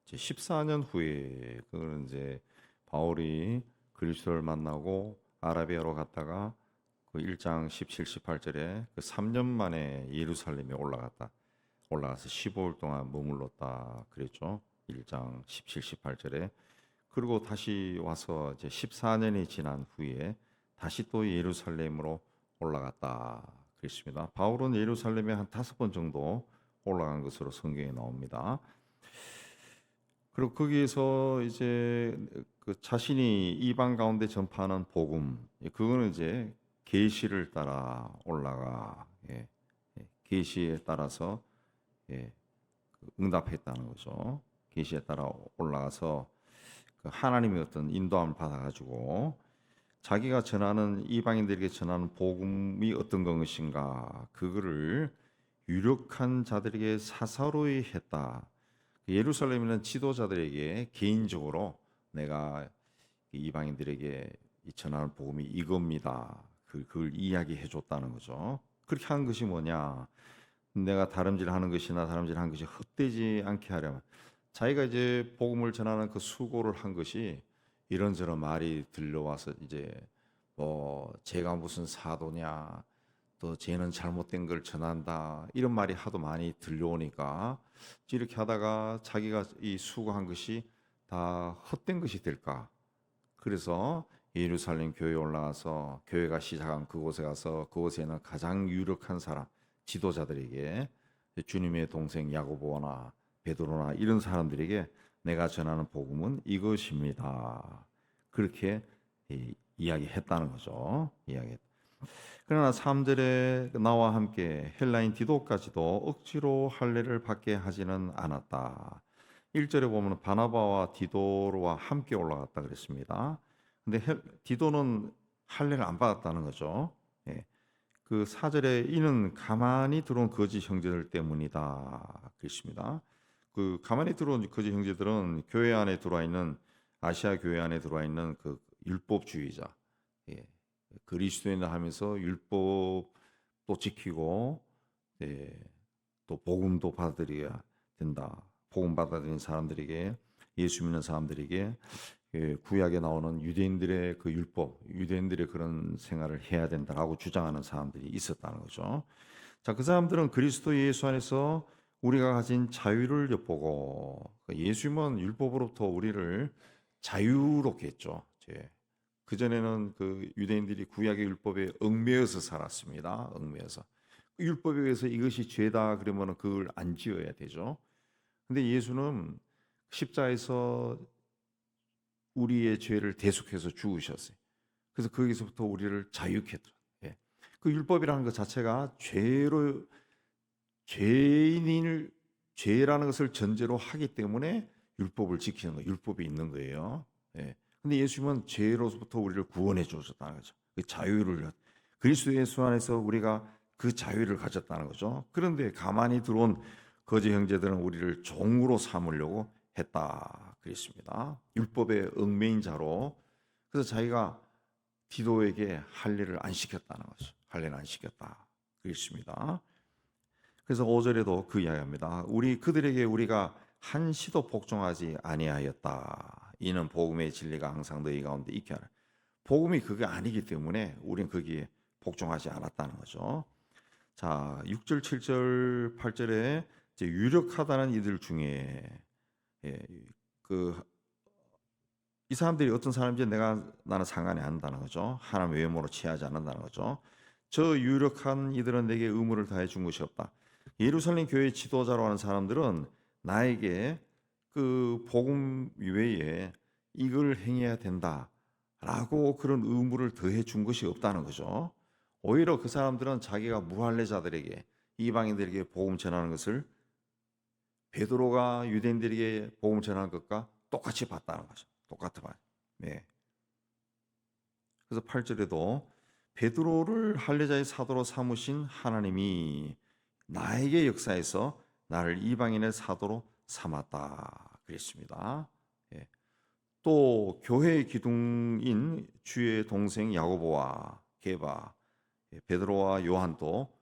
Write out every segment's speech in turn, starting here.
이제 14년 후에 그는 이제 바울이 그리스도를 만나고 아라비아로 갔다가 그 1장 17, 18절에 그 3년 만에 예루살렘에 올라가서 15일 동안 머물렀다 그랬죠. 1장 17, 18절에. 그리고 다시 와서 이제 14년이 지난 후에 다시 또 예루살렘으로 올라갔다 그랬습니다. 바울은 예루살렘에 한 5번 정도 올라간 것으로 성경에 나옵니다. 그리고 거기에서 이제 그 자신이 이방 가운데 전파하는 복음, 그거는 이제 계시를 따라 올라가, 계시에 따라서 그 응답했다는 거죠. 계시에 따라 올라가서 그 하나님의 어떤 인도함을 받아가지고 자기가 전하는 이방인들에게 전하는 복음이 어떤 것인가, 그거를 유력한 자들에게 사사로이 했다. 예루살렘에는 지도자들에게 개인적으로 내가 이방인들에게 전하는 복음이 이겁니다. 그걸 이야기해 줬다는 거죠. 그렇게 한 것이 뭐냐? 내가 다름질하는 것이나 다름질한 것이 헛되지 않게 하려면 자기가 이제 복음을 전하는 그 수고를 한 것이 이런저런 말이 들려와서 이제 뭐 제가 무슨 사도냐, 또 쟤는 잘못된 걸 전한다, 이런 말이 하도 많이 들려오니까 이렇게 하다가 자기가 이 수고한 것이 다 헛된 것이 될까. 그래서 예루살렘 교회에 올라가서 교회가 시작한 그곳에 가서 그곳에는 가장 유력한 사람, 지도자들에게, 주님의 동생 야고보나 베드로나 이런 사람들에게 내가 전하는 복음은 이것입니다. 그렇게 이야기했다는 거죠. 그러나 3절에 나와 함께 헬라인 디도까지도 억지로 할례를 받게 하지는 않았다. 1절에 보면 바나바와 디도와 함께 올라갔다 그랬습니다. 근데 디도는 할례를 안 받았다는 거죠. 예. 그 4절에 이는 가만히 들어온 거짓 형제들 때문이다 그랬습니다. 그 가만히 들어온 거짓 형제들은 교회 안에 들어와 있는, 아시아 교회 안에 들어와 있는 그 율법주의자, 예. 그리스도인을 하면서 율법도 지키고, 예, 또 복음도 받아들여야 된다. 복음 받아들이는 사람들에게, 예수 믿는 사람들에게, 구약에 나오는 유대인들의 그 율법, 유대인들의 그런 생활을 해야 된다라고 주장하는 사람들이 있었다는 거죠. 자, 그 사람들은 그리스도 예수 안에서 우리가 가진 자유를 엿보고, 예수님은 율법으로부터 우리를 자유롭게 했죠. 그전에는 그 유대인들이 구약의 율법에 얽매여서 살았습니다. 얽매여서. 율법에 의해서 이것이 죄다 그러면 그걸 안 지어야 되죠. 근데 예수는 십자에서 우리의 죄를 대속해서 죽으셨어요. 그래서 거기서부터 우리를 자유케 했죠. 예. 그 율법이라는 것 자체가 죄인을 죄라는 것을 전제로 하기 때문에 율법을 지키는 거, 율법이 있는 거예요. 예. 근데 예수님은 죄로부터 우리를 구원해 주셨다는 거죠. 그 자유를, 그리스도 예수 안에서 우리가 그 자유를 가졌다는 거죠. 그런데 가만히 들어온 거짓 형제들은 우리를 종으로 삼으려고 했다 그랬습니다. 율법의 얽매인 자로. 그래서 자기가 디도에게 할례를 안 시켰다는 거죠. 할례를 안 시켰다 그랬습니다. 그래서 5절에도 그 이야기합니다. 그들에게 우리가 한시도 복종하지 아니하였다. 이는 복음의 진리가 항상 너희 가운데 있게 하라. 복음이 그게 아니기 때문에 우리는 거기에 복종하지 않았다는 거죠. 자, 6절, 7절, 8절에 이제 유력하다는 이들 중에, 예, 이 사람들이 어떤 사람인지 나는 상관이 안 한다는 거죠. 하나님 외모로 취하지 않는다는 거죠. 저 유력한 이들은 내게 의무를 다해 준 것이 없다. 예루살렘 교회 지도자로 하는 사람들은 나에게 그 복음 외에 이걸 행해야 된다라고 그런 의무를 더해 준 것이 없다는 거죠. 오히려 그 사람들은 자기가 무할례자들에게, 이방인들에게 복음 전하는 것을 베드로가 유대인들에게 복음 전하는 것과 똑같이 봤다는 거죠. 똑같아 봐요. 네. 그래서 8절에도 베드로를 할례자의 사도로 삼으신 하나님이 나에게 역사해서 나를 이방인의 사도로 삼았다 그랬습니다. 예. 또 교회의 기둥인 주의 동생 야고보와 게바, 베드로와 요한도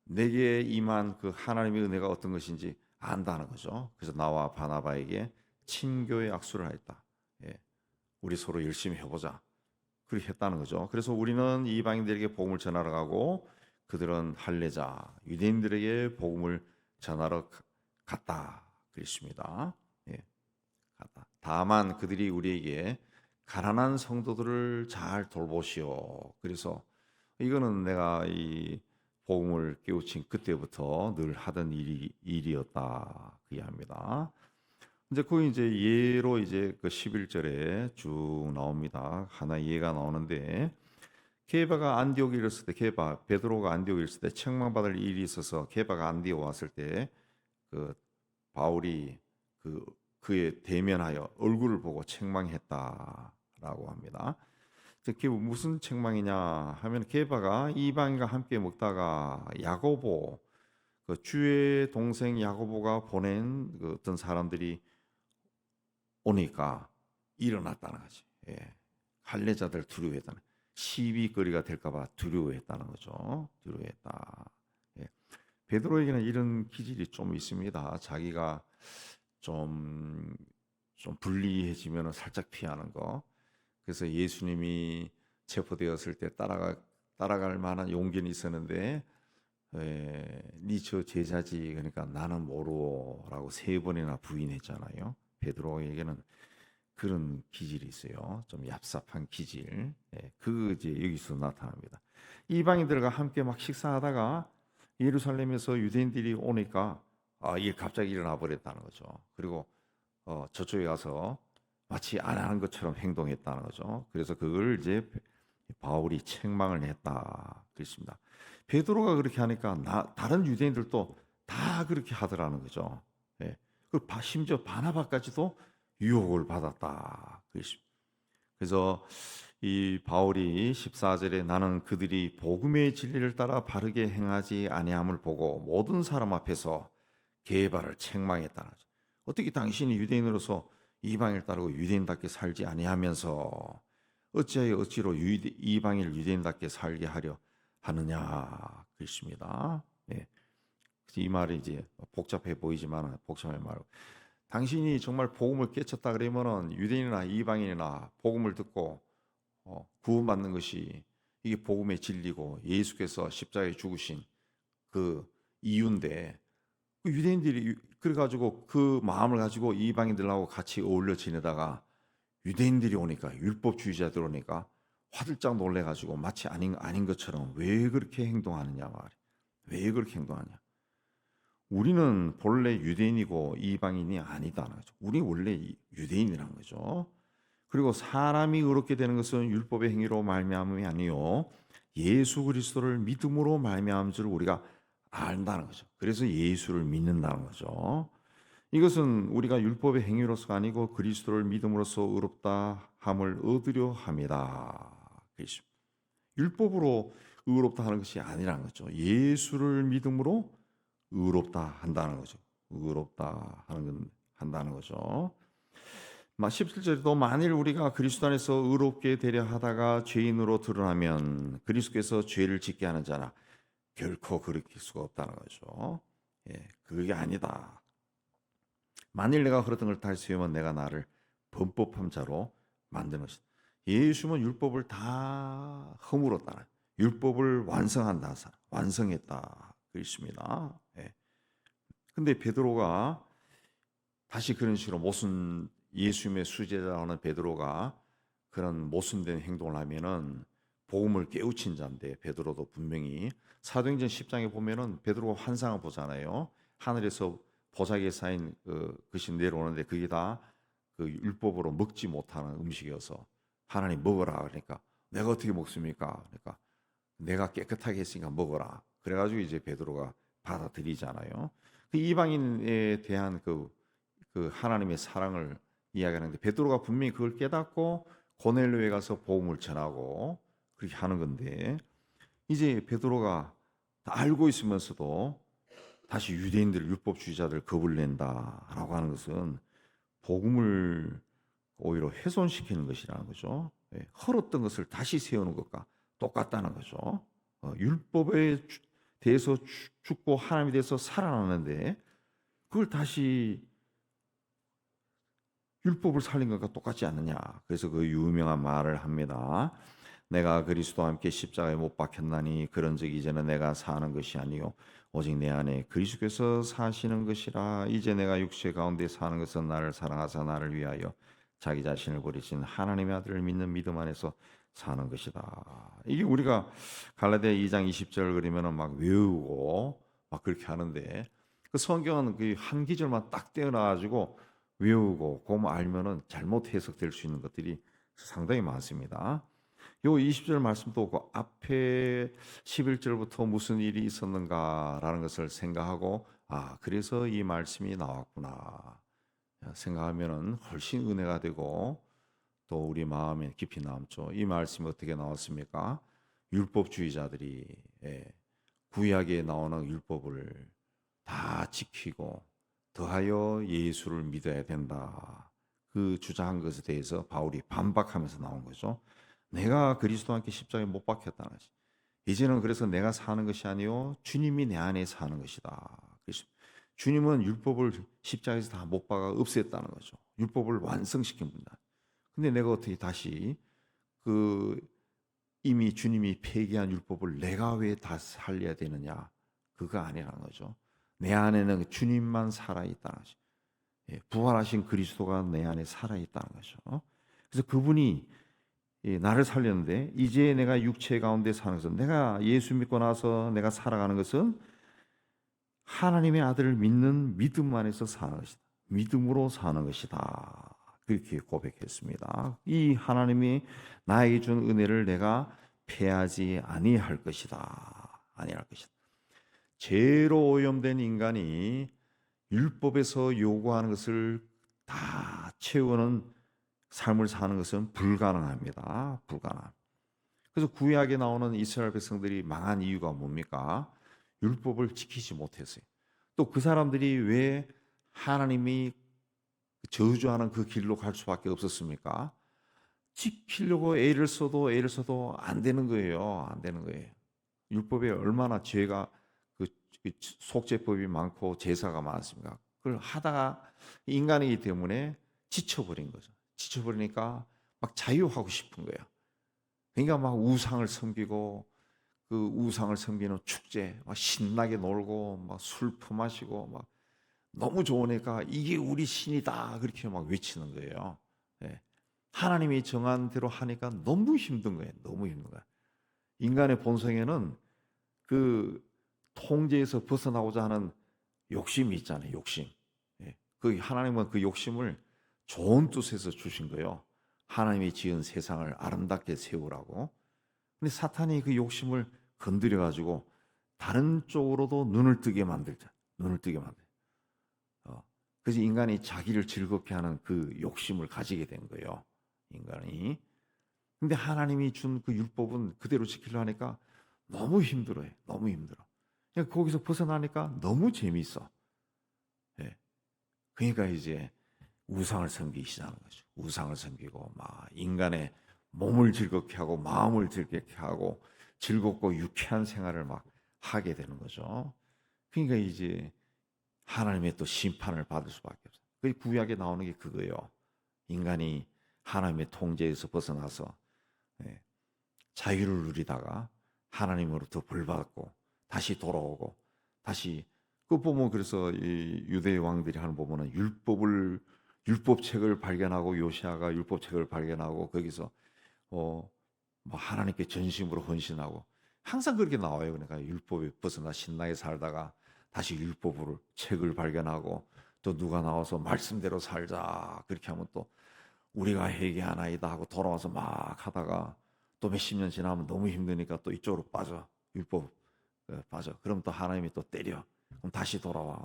내게 임한 그 하나님의 은혜가 어떤 것인지 안다는 거죠. 그래서 나와 바나바에게 친교의 악수를 했다. 예, 우리 서로 열심히 해보자. 그렇게 했다는 거죠. 그래서 우리는 이방인들에게 복음을 전하러 가고 그들은 할례자 유대인들에게 복음을 전하러 갔다. 그랬습니다. 예, 갔다. 다만 그들이 우리에게 가난한 성도들을 잘 돌보시오. 그래서 이거는 내가 이 복음을 깨우친 그때부터 늘 하던 일이었다. 그 이야기입니다. 이제 그 이제 예로 이제 그 11절에 쭉 나옵니다. 하나 예가 나오는데 게바가 안디옥에 있을 때 베드로가 안디옥에 있을 때 책망받을 일이 있어서 게바가 안디옥 왔을 때 그 바울이 그의 대면하여 얼굴을 보고 책망했다라고 합니다. 그게 무슨 책망이냐 하면 게바가 이방인과 함께 먹다가 야고보 그 주의 동생 야고보가 보낸 그 어떤 사람들이 오니까 일어났다는 거지. 예. 할례자들 두려워했다는 시비거리가 될까봐 두려워했다는 거죠. 두려워했다. 예. 베드로에게는 이런 기질이 좀 있습니다. 자기가 좀 불리해지면 살짝 피하는 거. 그래서 예수님이 체포되었을 때 따라갈 만한 용기는 있었는데 네 저 제자지 그러니까 나는 모르오라고 3번이나 부인했잖아요. 베드로에게는 그런 기질이 있어요. 좀 얍삽한 기질. 그 이제 여기서 나타납니다. 이방인들과 함께 막 식사하다가 예루살렘에서 유대인들이 오니까 이게 갑자기 일어나 버렸다는 거죠. 그리고 저쪽에 가서 마치 안 하는 것처럼 행동했다는 거죠. 그래서 그걸 이제 바울이 책망을 했다 그랬습니다. 베드로가 그렇게 하니까 다른 유대인들도 다 그렇게 하더라는 거죠. 예. 심지어 바나바까지도 유혹을 받았다 그랬습니다. 그래서 이 바울이 14절에 나는 그들이 복음의 진리를 따라 바르게 행하지 아니함을 보고 모든 사람 앞에서 게바를 책망했다는 거죠. 어떻게 당신이 유대인으로서 이방인을 따르고 유대인답게 살지 아니하면서 어찌로 이방인을 유대인답게 살게 하려 하느냐 그랬습니다. 예. 이 말이 이제 복잡해 보이지만 복잡해 말고 당신이 정말 복음을 깨쳤다 그러면은 유대인이나 이방인이나 복음을 듣고 구원받는 것이 이게 복음의 진리고 예수께서 십자가에 죽으신 그 이유인데 그 유대인들이 그래가지고 그 마음을 가지고 이방인들하고 같이 어울려 지내다가 유대인들이 오니까 율법주의자들 오니까 화들짝 놀래가지고 마치 아닌 것처럼 왜 그렇게 행동하느냐 말이야. 왜 그렇게 행동하냐. 우리는 본래 유대인이고 이방인이 아니다는 거죠. 우리 원래 유대인이라는 거죠. 그리고 사람이 의롭게 되는 것은 율법의 행위로 말미암음이 아니요 예수 그리스도를 믿음으로 말미암은 줄 우리가 안다는 거죠. 그래서 예수를 믿는다는 거죠. 이것은 우리가 율법의 행위로서가 아니고 그리스도를 믿음으로써 의롭다 함을 얻으려 함이다. 율법으로 의롭다 하는 것이 아니라는 거죠. 예수를 믿음으로 의롭다 한다는 거죠. 의롭다 한다는 거죠. 17절에도 만일 우리가 그리스도 안에서 의롭게 되려 하다가 죄인으로 드러나면 그리스도께서 죄를 짓게 하는 자나 결코 그렇게 수가 없다는 거죠. 예, 그게 아니다. 만일 내가 그랬던 걸 다시 세우면 내가 나를 범법한 자로 만드는 것이다. 예수는 율법을 다 허물었다. 율법을 완성했다. 그렇습니다. 예. 근데 베드로가 다시 그런 식으로 예수님의 수제자라는 베드로가 그런 모순된 행동을 하면은 복음을 깨우친 자인데 베드로도 분명히 사도행전 10장에 보면은 베드로가 환상을 보잖아요. 하늘에서 보자기에 쌓인 것이 내려오는데 그게 다 그 율법으로 먹지 못하는 음식이어서 하나님 먹어라 그러니까 내가 어떻게 먹습니까? 그러니까 내가 깨끗하게 했으니까 먹어라. 그래가지고 이제 베드로가 받아들이잖아요. 그 이방인에 대한 그 하나님의 사랑을 이야기하는데 베드로가 분명히 그걸 깨닫고 고넬료에 가서 복음을 전하고 그렇게 하는 건데 이제 베드로가 다 알고 있으면서도 다시 유대인들 율법주의자들 겁을 낸다라고 하는 것은 복음을 오히려 훼손시키는 것이라는 거죠. 헐었던 것을 다시 세우는 것과 똑같다는 거죠. 율법에 대해서 죽고 하나님에 대해서 살아나는데 그걸 다시 율법을 살린 것과 똑같지 않느냐. 그래서 그 유명한 말을 합니다. 내가 그리스도와 함께 십자가에 못 박혔나니 그런즉 이제는 내가 사는 것이 아니요 오직 내 안에 그리스도께서 사시는 것이라. 이제 내가 육체 가운데 사는 것은 나를 사랑하사 나를 위하여 자기 자신을 버리신 하나님의 아들을 믿는 믿음 안에서 사는 것이다. 이게 우리가 갈라디아 2장 20절 그러면은 막 외우고 막 그렇게 하는데, 그 성경은 그 한 기절만 딱 떼어놔가지고 외우고 그거 알면은 잘못 해석될 수 있는 것들이 상당히 많습니다. 요 20절 말씀도 그 앞에 11절부터 무슨 일이 있었는가라는 것을 생각하고, 아, 그래서 이 말씀이 나왔구나 생각하면은 훨씬 은혜가 되고 또 우리 마음에 깊이 남죠. 이 말씀이 어떻게 나왔습니까? 율법주의자들이, 구약에 나오는 율법을 다 지키고 더하여 예수를 믿어야 된다, 그 주장한 것에 대해서 바울이 반박하면서 나온 거죠. 내가 그리스도와 함께 십자가에 못 박혔다는 것이, 이제는 그래서 내가 사는 것이 아니요 주님이 내 안에 사는 것이다. 그래서 주님은 율법을 십자가에서 다 못 박아 없앴다는 거죠. 율법을 완성시킨 분이다. 근데 내가 어떻게 다시 그 이미 주님이 폐기한 율법을 내가 왜 다 살려야 되느냐? 그거 아니라는 거죠. 내 안에는 주님만 살아있다는 거죠. 부활하신 그리스도가 내 안에 살아있다는 거죠. 그래서 그분이 나를 살렸는데 이제 내가 육체 가운데 사는 것은, 내가 예수 믿고 나서 내가 살아가는 것은 하나님의 아들을 믿는 믿음 안에서 사는 것이다. 믿음으로 사는 것이다. 그렇게 고백했습니다. 이 하나님이 나에게 준 은혜를 내가 패하지 아니할 것이다. 아니할 것이다. 죄로 오염된 인간이 율법에서 요구하는 것을 다 채우는 삶을 사는 것은 불가능합니다. 불가능. 그래서 구약에 나오는 이스라엘 백성들이 망한 이유가 뭡니까? 율법을 지키지 못했어요. 또 그 사람들이 왜 하나님이 저주하는 그 길로 갈 수밖에 없었습니까? 지키려고 애를 써도 안 되는 거예요. 안 되는 거예요. 율법에 얼마나 죄가, 그 속죄법이 많고 제사가 많습니까? 그걸 하다가 인간이기 때문에 지쳐버린 거죠. 지쳐버리니까 막 자유하고 싶은 거예요. 그러니까 막 우상을 섬기고, 그 우상을 섬기는 축제 막 신나게 놀고 막 술 퍼마시고 막 너무 좋으니까 이게 우리 신이다 그렇게 막 외치는 거예요. 예. 하나님이 정한 대로 하니까 너무 힘든 거예요. 너무 힘든 거예요. 인간의 본성에는 그 통제에서 벗어나고자 하는 욕심이 있잖아요. 욕심. 예. 그 하나님은 그 욕심을 좋은 뜻에서 주신 거예요. 하나님이 지은 세상을 아름답게 세우라고. 근데 사탄이 그 욕심을 건드려 가지고 다른 쪽으로도 눈을 뜨게 만들자. 눈을 뜨게 만들. 그래서 인간이 자기를 즐겁게 하는 그 욕심을 가지게 된 거예요. 인간이. 근데 하나님이 준 그 율법은 그대로 지키려 하니까 너무 힘들어요. 너무 힘들어. 그러니까 거기서 벗어나니까 너무 재미있어. 예. 그러니까 이제 우상을 섬기기 시작하는 거죠. 우상을 섬기고 막 인간의 몸을 즐겁게 하고 마음을 즐겁게 하고 즐겁고 유쾌한 생활을 막 하게 되는 거죠. 그러니까 이제 하나님의 또 심판을 받을 수밖에 없어요. 그 구약에 나오는 게 그거예요. 인간이 하나님의 통제에서 벗어나서 자유를 누리다가 하나님으로부터 벌받고 다시 돌아오고 다시, 그 보면 그래서 이 유대 왕들이 하는 보면은 율법책을 발견하고 요시아가 율법책을 발견하고 거기서 뭐 하나님께 전심으로 헌신하고 항상 그렇게 나와요. 그러니까 율법에 벗어나 신나게 살다가 다시 율법으로 책을 발견하고 또 누가 나와서 말씀대로 살자 그렇게 하면 또 우리가 회개하나이다 하고 돌아와서 막 하다가 또 몇십 년 지나면 너무 힘드니까 또 이쪽으로 빠져. 율법 빠져. 그럼 또 하나님이 또 때려. 그럼 다시 돌아와.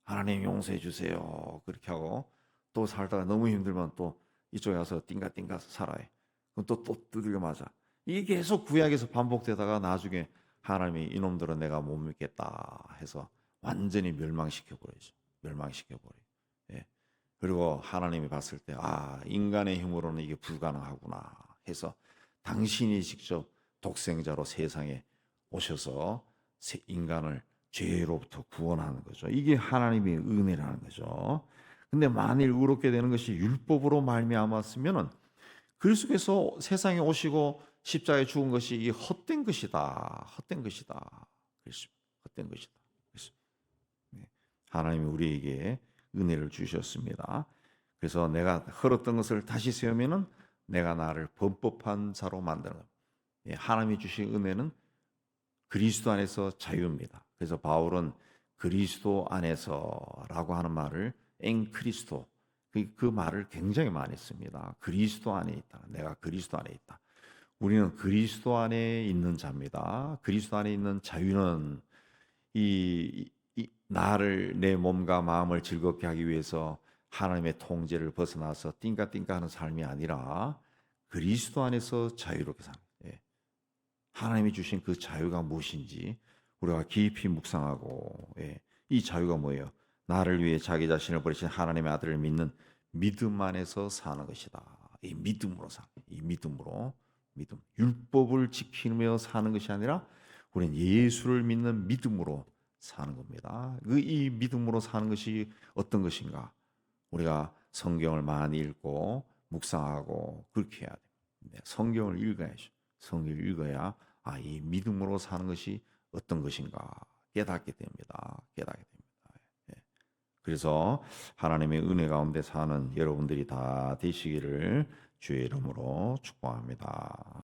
하나님 용서해 주세요. 그렇게 하고 또 살다가 너무 힘들면 또 이쪽에 와서 띵가띵가 살아요. 그럼 또 두들겨 맞아. 이게 계속 구약에서 반복되다가 나중에 하나님이 이놈들은 내가 못 믿겠다 해서 완전히 멸망시켜버리죠. 멸망시켜버려요. 예. 그리고 하나님이 봤을 때 인간의 힘으로는 이게 불가능하구나 해서 당신이 직접 독생자로 세상에 오셔서 인간을 죄로부터 구원하는 거죠. 이게 하나님의 은혜라는 거죠. 근데 만일 의롭게 되는 것이 율법으로 말미암았으면은 그리스도께서 세상에 오시고 십자가에 죽은 것이 이 헛된 것이다. 헛된 것이다. 헛된 것이다. 네. 하나님이 우리에게 은혜를 주셨습니다. 그래서 내가 헐었던 것을 다시 세우면은 내가 나를 범법한 자로 만드는 것. 예, 하나님이 주신 은혜는 그리스도 안에서 자유입니다. 그래서 바울은 그리스도 안에서라고 하는 말을 엥 크리스도 그 말을 굉장히 많이 씁니다. 그리스도 안에 있다. 내가 그리스도 안에 있다. 우리는 그리스도 안에 있는 자입니다. 그리스도 안에 있는 자유는 나를 내 몸과 마음을 즐겁게 하기 위해서 하나님의 통제를 벗어나서 띵까띵까 하는 삶이 아니라 그리스도 안에서 자유롭게 사는 예. 하나님이 주신 그 자유가 무엇인지 우리가 깊이 묵상하고 예. 이 자유가 뭐예요? 나를 위해 자기 자신을 버리신 하나님의 아들을 믿는 믿음 안에서 사는 것이다. 이 믿음으로 이 믿음으로 율법을 지키며 사는 것이 아니라 우리는 예수를 믿는 믿음으로 사는 겁니다. 이 믿음으로 사는 것이 어떤 것인가? 우리가 성경을 많이 읽고 묵상하고 그렇게 해야 됩니다. 성경을 읽어야죠. 성경을 읽어야 이 믿음으로 사는 것이 어떤 것인가 깨닫게 됩니다. 깨닫게 됩니다. 예. 그래서 하나님의 은혜 가운데 사는 여러분들이 다 되시기를 주의 이름으로 축복합니다.